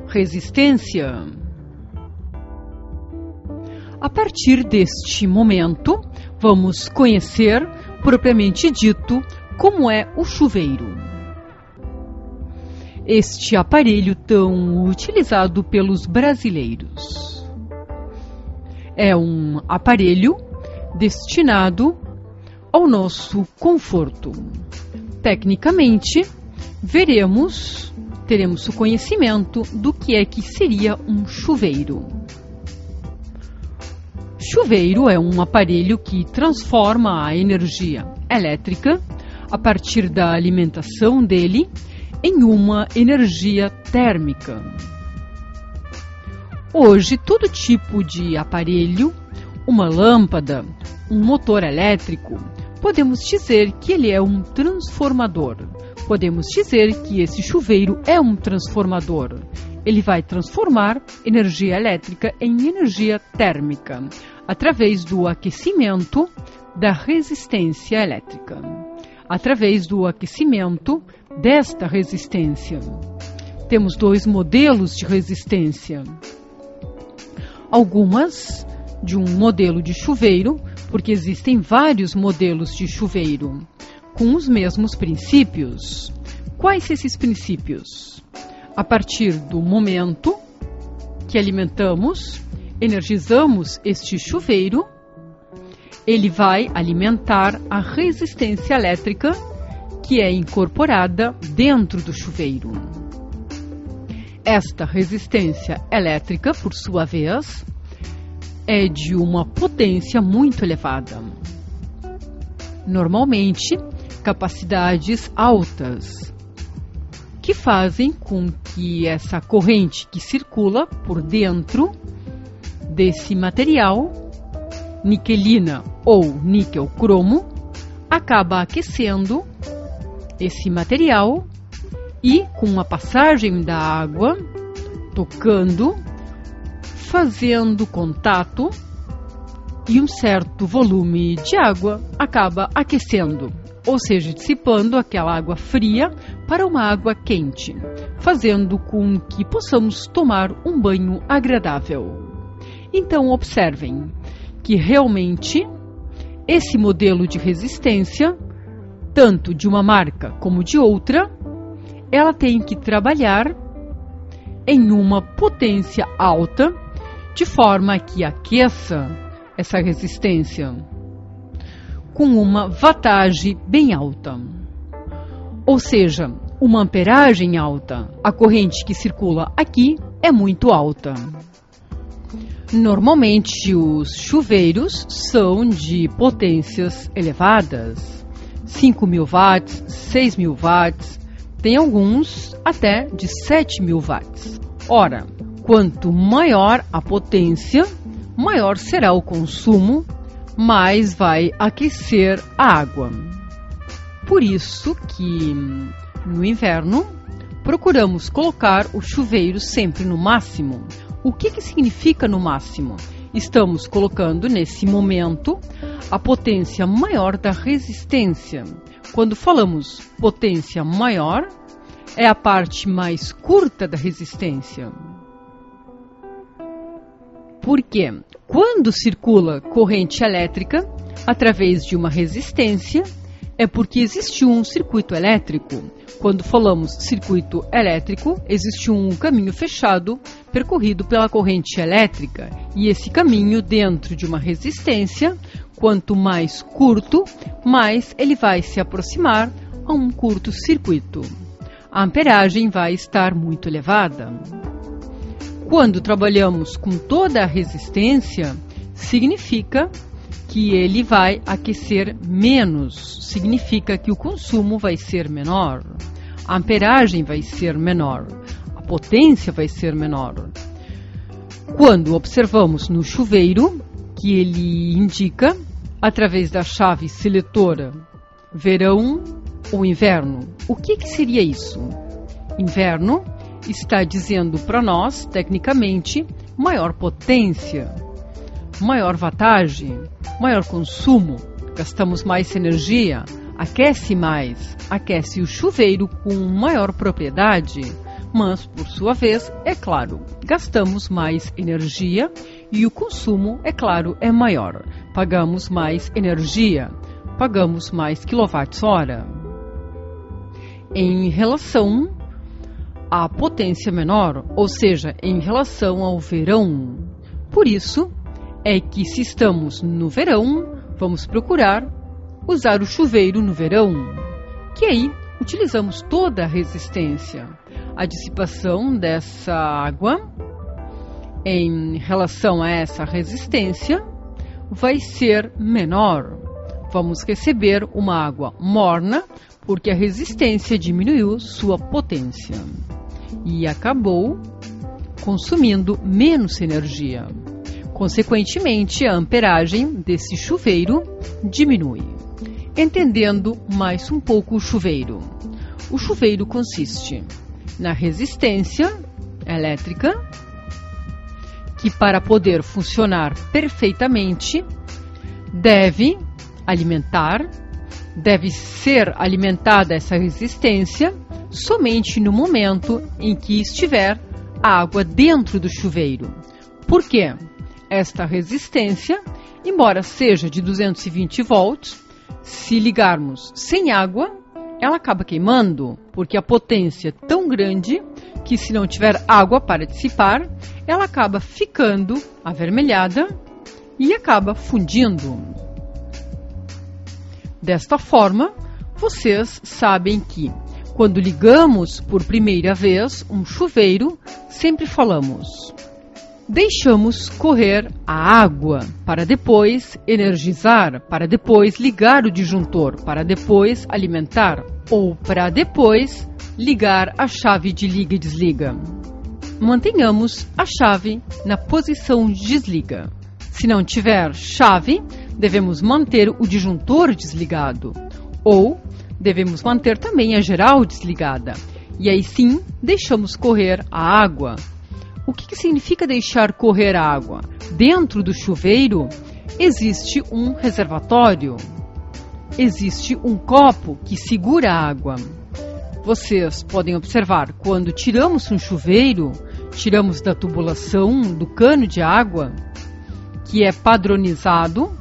resistência. A partir deste momento, vamos conhecer, propriamente dito, como é o chuveiro. Este aparelho tão utilizado pelos brasileiros. É um aparelho destinado ao nosso conforto. Tecnicamente, teremos o conhecimento do que é que seria um chuveiro. Chuveiro é um aparelho que transforma a energia elétrica a partir da alimentação dele em uma energia térmica. Hoje, todo tipo de aparelho, uma lâmpada, um motor elétrico, podemos dizer que ele é um transformador. Podemos dizer que esse chuveiro é um transformador. Ele vai transformar energia elétrica em energia térmica, através do aquecimento da resistência elétrica, através do aquecimento desta resistência. Temos dois modelos de resistência. Algumas de um modelo de chuveiro, porque existem vários modelos de chuveiro, com os mesmos princípios. Quais esses princípios? A partir do momento que alimentamos, energizamos este chuveiro, ele vai alimentar a resistência elétrica que é incorporada dentro do chuveiro. Esta resistência elétrica, por sua vez, é de uma potência muito elevada. Normalmente, capacidades altas, que fazem com que essa corrente que circula por dentro desse material, niquelina ou níquel-cromo, acaba aquecendo esse material e, com a passagem da água, tocando, fazendo contato, e um certo volume de água acaba aquecendo, ou seja, dissipando aquela água fria para uma água quente, fazendo com que possamos tomar um banho agradável. Então, observem que realmente esse modelo de resistência, tanto de uma marca como de outra, ela tem que trabalhar em uma potência alta, de forma que aqueça essa resistência com uma wattage bem alta, ou seja, uma amperagem alta. A corrente que circula aqui é muito alta. Normalmente os chuveiros são de potências elevadas, 5.000 watts, 6.000 watts, tem alguns até de 7.000 watts. Ora, quanto maior a potência, maior será o consumo, mais vai aquecer a água. Por isso que no inverno procuramos colocar o chuveiro sempre no máximo. O que significa no máximo? Estamos colocando nesse momento a potência maior da resistência. Quando falamos potência maior, é a parte mais curta da resistência. Por quê? Quando circula corrente elétrica através de uma resistência, é porque existiu um circuito elétrico. Quando falamos circuito elétrico, existiu um caminho fechado percorrido pela corrente elétrica. E esse caminho dentro de uma resistência, quanto mais curto, mais ele vai se aproximar a um curto-circuito. A amperagem vai estar muito elevada. Quando trabalhamos com toda a resistência, significa que ele vai aquecer menos, significa que o consumo vai ser menor, a amperagem vai ser menor, a potência vai ser menor. Quando observamos no chuveiro, que ele indica, através da chave seletora, verão ou inverno, o que seria isso? Inverno está dizendo para nós, tecnicamente, maior potência, maior wattage, maior consumo, gastamos mais energia, aquece mais, aquece o chuveiro com maior propriedade, mas, por sua vez, é claro, gastamos mais energia e o consumo, é claro, é maior. Pagamos mais energia, pagamos mais quilowatts-hora. Em relação à potência menor, ou seja, em relação ao verão. Por isso é que, se estamos no verão, vamos procurar usar o chuveiro no verão, que aí utilizamos toda a resistência. A dissipação dessa água em relação a essa resistência vai ser menor. Vamos receber uma água morna porque a resistência diminuiu sua potência e acabou consumindo menos energia. Consequentemente, a amperagem desse chuveiro diminui. Entendendo mais um pouco o chuveiro. O chuveiro consiste na resistência elétrica, que, para poder funcionar perfeitamente, deve ser alimentada essa resistência somente no momento em que estiver a água dentro do chuveiro. Por quê? Esta resistência, embora seja de 220 volts, se ligarmos sem água, ela acaba queimando, porque a potência é tão grande que, se não tiver água para dissipar, ela acaba ficando avermelhada e acaba fundindo. Desta forma, vocês sabem que, quando ligamos por primeira vez um chuveiro, sempre falamos: deixamos correr a água para depois energizar, para depois ligar o disjuntor, para depois alimentar ou para depois ligar a chave de liga e desliga. Mantenhamos a chave na posição de desliga. Se não tiver chave, devemos manter o disjuntor desligado ou devemos manter também a geral desligada. E aí sim, deixamos correr a água. O que significa deixar correr a água? Dentro do chuveiro existe um reservatório, existe um copo que segura a água. Vocês podem observar, quando tiramos um chuveiro, tiramos da tubulação do cano de água, que é padronizado,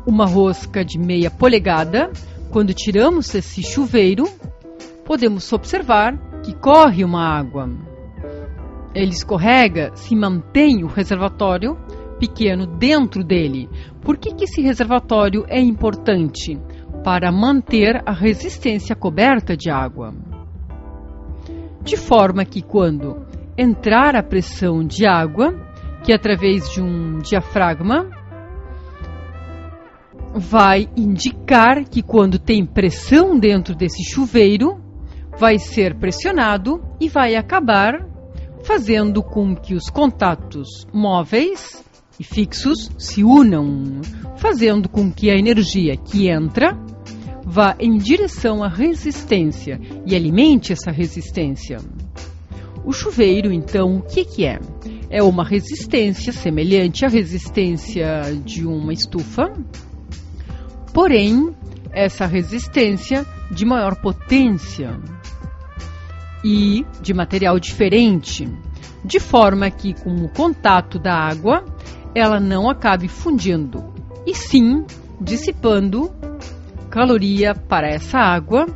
uma rosca de meia polegada. Quando tiramos esse chuveiro, podemos observar que corre uma água. Ele escorrega, se mantém o reservatório pequeno dentro dele. Por que esse reservatório é importante? Para manter a resistência coberta de água. De forma que, quando entrar a pressão de água, que através de um diafragma, vai indicar que, quando tem pressão dentro desse chuveiro, vai ser pressionado e vai acabar fazendo com que os contatos móveis e fixos se unam, fazendo com que a energia que entra vá em direção à resistência e alimente essa resistência. O chuveiro, então, o que é? É uma resistência semelhante à resistência de uma estufa, porém, essa resistência de maior potência e de material diferente, de forma que, com o contato da água, ela não acabe fundindo, e sim dissipando caloria para essa água,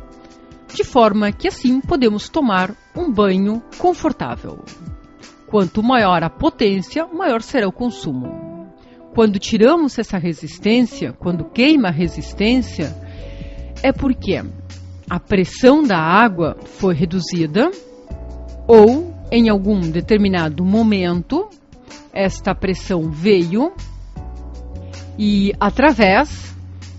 de forma que assim podemos tomar um banho confortável. Quanto maior a potência, maior será o consumo. Quando tiramos essa resistência, quando queima a resistência, é porque a pressão da água foi reduzida ou, em algum determinado momento, esta pressão veio e, através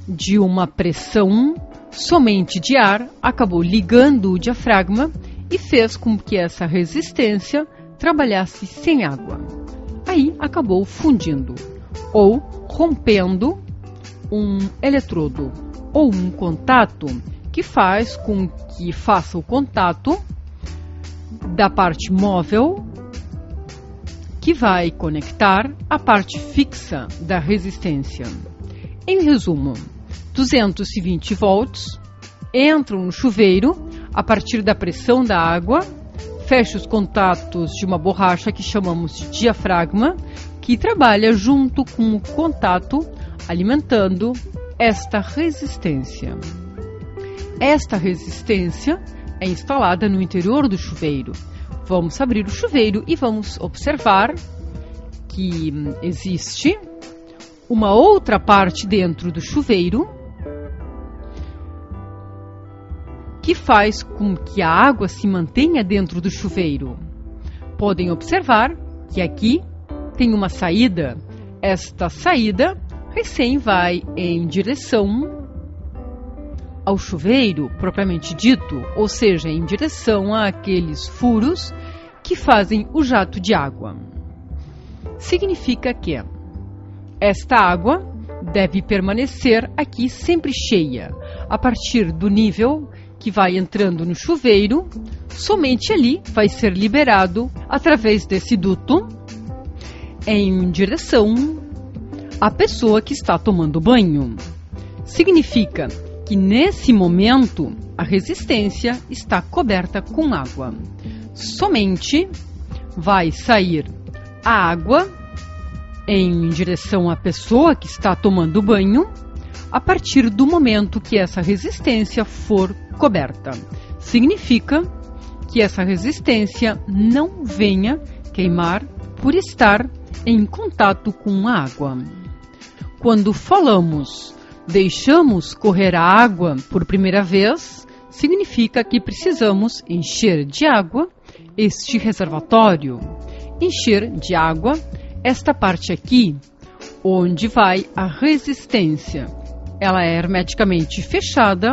de uma pressão somente de ar, acabou ligando o diafragma e fez com que essa resistência trabalhasse sem água. Aí acabou fundindo ou rompendo um eletrodo ou um contato que faz com que faça o contato da parte móvel que vai conectar a parte fixa da resistência. Em resumo, 220 volts entram no chuveiro a partir da pressão da água, fecha os contatos de uma borracha que chamamos de diafragma, que trabalha junto com o contato, alimentando esta resistência. Esta resistência é instalada no interior do chuveiro. Vamos abrir o chuveiro e vamos observar que existe uma outra parte dentro do chuveiro que faz com que a água se mantenha dentro do chuveiro. Podem observar que aqui tem uma saída. Esta saída recém vai em direção ao chuveiro, propriamente dito, ou seja, em direção àqueles furos que fazem o jato de água. Significa que esta água deve permanecer aqui sempre cheia. A partir do nível que vai entrando no chuveiro, somente ali vai ser liberado, através desse duto, em direção à pessoa que está tomando banho. Significa que nesse momento a resistência está coberta com água. Somente vai sair a água em direção à pessoa que está tomando banho a partir do momento que essa resistência for coberta. Significa que essa resistência não venha queimar por estar em contato com a água. Quando falamos deixamos correr a água por primeira vez, significa que precisamos encher de água este reservatório. Encher de água esta parte aqui, onde vai a resistência. Ela é hermeticamente fechada,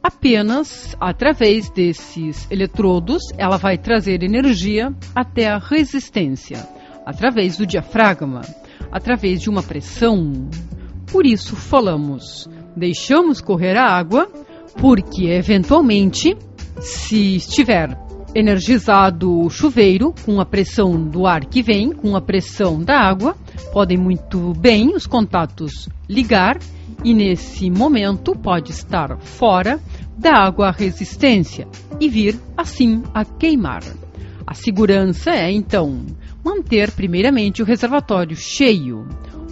apenas através desses eletrodos, ela vai trazer energia até a resistência, através do diafragma, através de uma pressão. Por isso falamos, deixamos correr a água, porque eventualmente, se estiver energizado o chuveiro, com a pressão do ar que vem, com a pressão da água, podem muito bem os contatos ligar e nesse momento pode estar fora da água a resistência e vir assim a queimar. A segurança é então manter primeiramente o reservatório cheio,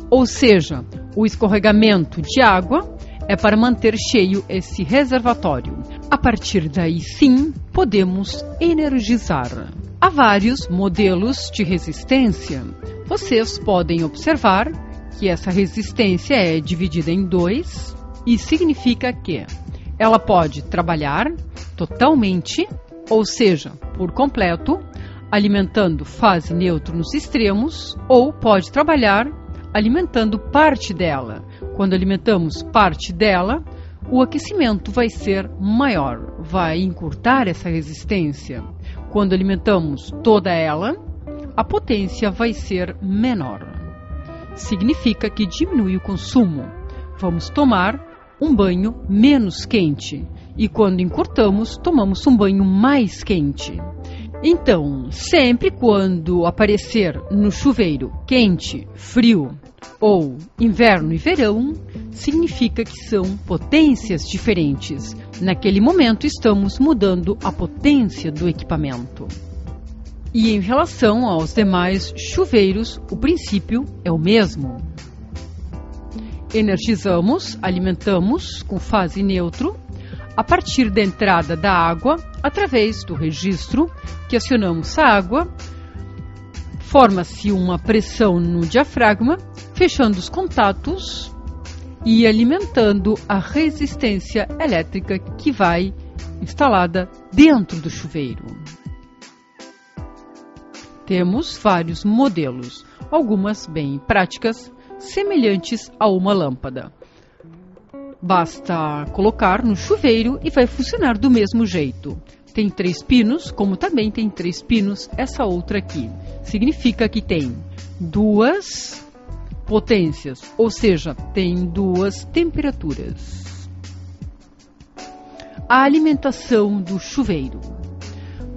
ou seja, o escorregamento de água é para manter cheio esse reservatório. A partir daí, sim, podemos energizar. Há vários modelos de resistência. Vocês podem observar que essa resistência é dividida em dois e significa que ela pode trabalhar totalmente, ou seja, por completo, alimentando fase neutro nos extremos, ou pode trabalhar alimentando parte dela. Quando alimentamos parte dela, o aquecimento vai ser maior, vai encurtar essa resistência. Quando alimentamos toda ela, a potência vai ser menor. Significa que diminui o consumo. Vamos tomar um banho menos quente e quando encurtamos, tomamos um banho mais quente. Então, sempre quando aparecer no chuveiro quente, frio ou inverno e verão, significa que são potências diferentes. Naquele momento estamos mudando a potência do equipamento. E em relação aos demais chuveiros, o princípio é o mesmo. Energizamos, alimentamos com fase neutro a partir da entrada da água, através do registro que acionamos a água, forma-se uma pressão no diafragma, fechando os contatos e alimentando a resistência elétrica que vai instalada dentro do chuveiro. Temos vários modelos, algumas bem práticas, semelhantes a uma lâmpada. Basta colocar no chuveiro e vai funcionar do mesmo jeito. Tem 3 pinos, como também tem 3 pinos essa outra aqui. Significa que tem 2 potências, ou seja, tem 2 temperaturas. A alimentação do chuveiro.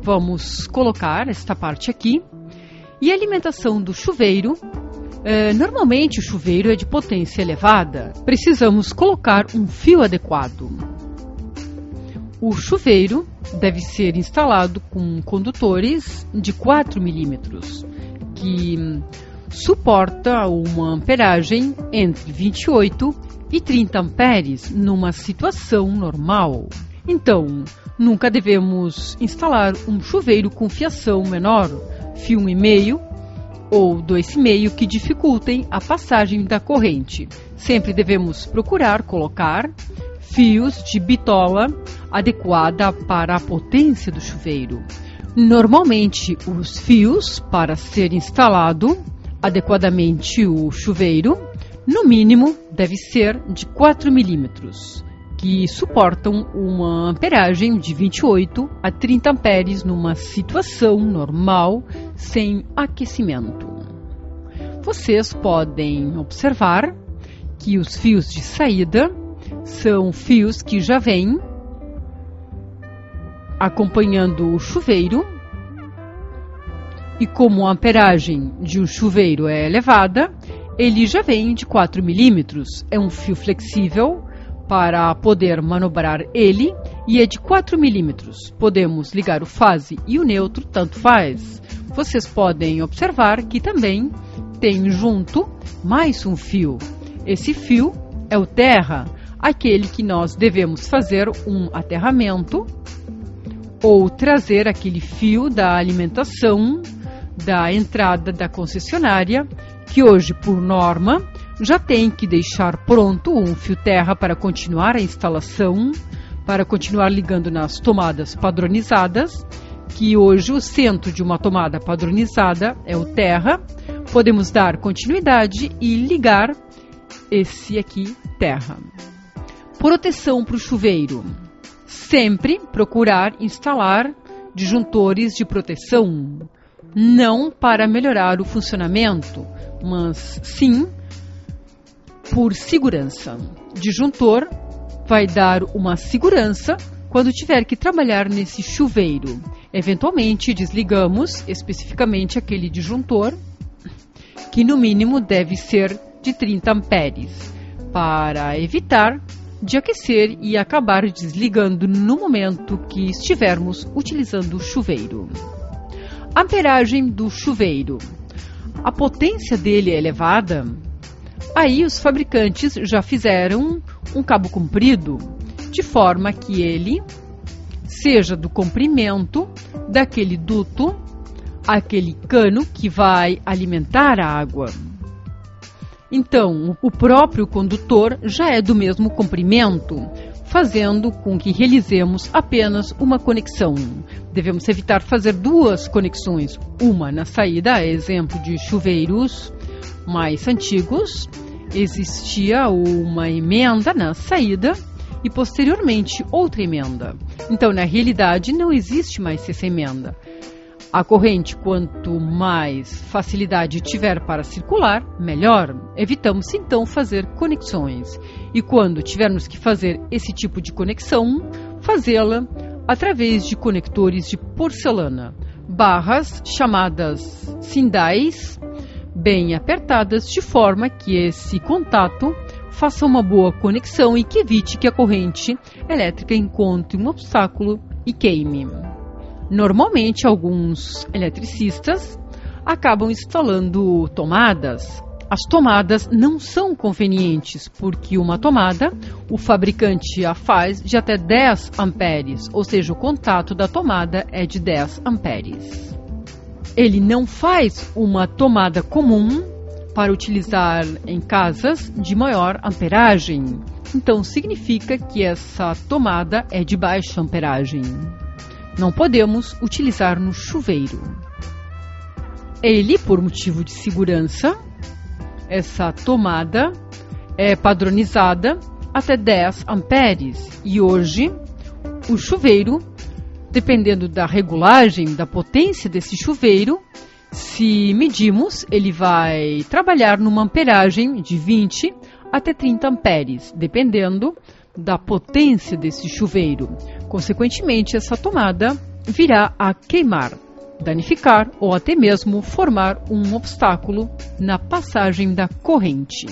Vamos colocar esta parte aqui. E a alimentação do chuveiro, normalmente o chuveiro é de potência elevada. Precisamos colocar um fio adequado. O chuveiro deve ser instalado com condutores de 4 milímetros, que suporta uma amperagem entre 28 e 30 amperes numa situação normal. Então, nunca devemos instalar um chuveiro com fiação menor, fio 1,5 ou 2,5, que dificultem a passagem da corrente. Sempre devemos procurar colocar fios de bitola adequada para a potência do chuveiro. Normalmente, os fios para ser instalado adequadamente o chuveiro, no mínimo, deve ser de 4 milímetros, que suportam uma amperagem de 28 a 30 amperes numa situação normal, sem aquecimento. Vocês podem observar que os fios de saída são fios que já vêm acompanhando o chuveiro, e como a amperagem de um chuveiro é elevada, ele já vem de 4 milímetros. É um fio flexível para poder manobrar ele e é de 4 milímetros. Podemos ligar o fase e o neutro, tanto faz. Vocês podem observar que também tem junto mais um fio. Esse fio é o terra, aquele que nós devemos fazer um aterramento ou trazer aquele fio da alimentação da entrada da concessionária, que hoje, por norma, já tem que deixar pronto um fio terra para continuar a instalação, para continuar ligando nas tomadas padronizadas, que hoje o centro de uma tomada padronizada é o terra. Podemos dar continuidade e ligar esse aqui terra. Proteção para o chuveiro. Sempre procurar instalar disjuntores de proteção, não para melhorar o funcionamento, mas sim por segurança. Disjuntor vai dar uma segurança quando tiver que trabalhar nesse chuveiro. Eventualmente desligamos especificamente aquele disjuntor, que no mínimo deve ser de 30 amperes, para evitar de aquecer e acabar desligando no momento que estivermos utilizando o chuveiro. Amperagem do chuveiro. A potência dele é elevada. Aí os fabricantes já fizeram um cabo comprido, de forma que ele seja do comprimento daquele duto, aquele cano que vai alimentar a água. Então, o próprio condutor já é do mesmo comprimento, fazendo com que realizemos apenas uma conexão. Devemos evitar fazer duas conexões, uma na saída, a exemplo de chuveiros mais antigos, existia uma emenda na saída e posteriormente outra emenda. Então, na realidade, não existe mais essa emenda. A corrente, quanto mais facilidade tiver para circular, melhor. Evitamos, então, fazer conexões. E quando tivermos que fazer esse tipo de conexão, fazê-la através de conectores de porcelana, barras chamadas sindais, bem apertadas, de forma que esse contato faça uma boa conexão e que evite que a corrente elétrica encontre um obstáculo e queime. Normalmente, alguns eletricistas acabam instalando tomadas. As tomadas não são convenientes, porque uma tomada, o fabricante a faz de até 10 amperes, ou seja, o contato da tomada é de 10 amperes. Ele não faz uma tomada comum para utilizar em casas de maior amperagem. Então, significa que essa tomada é de baixa amperagem. Não podemos utilizar no chuveiro. Ele, por motivo de segurança, essa tomada é padronizada até 10 amperes. E hoje, o chuveiro, dependendo da regulagem, da potência desse chuveiro, se medimos, ele vai trabalhar numa amperagem de 20 até 30 amperes, dependendo da potência desse chuveiro. Consequentemente, essa tomada virá a queimar, danificar ou até mesmo formar um obstáculo na passagem da corrente.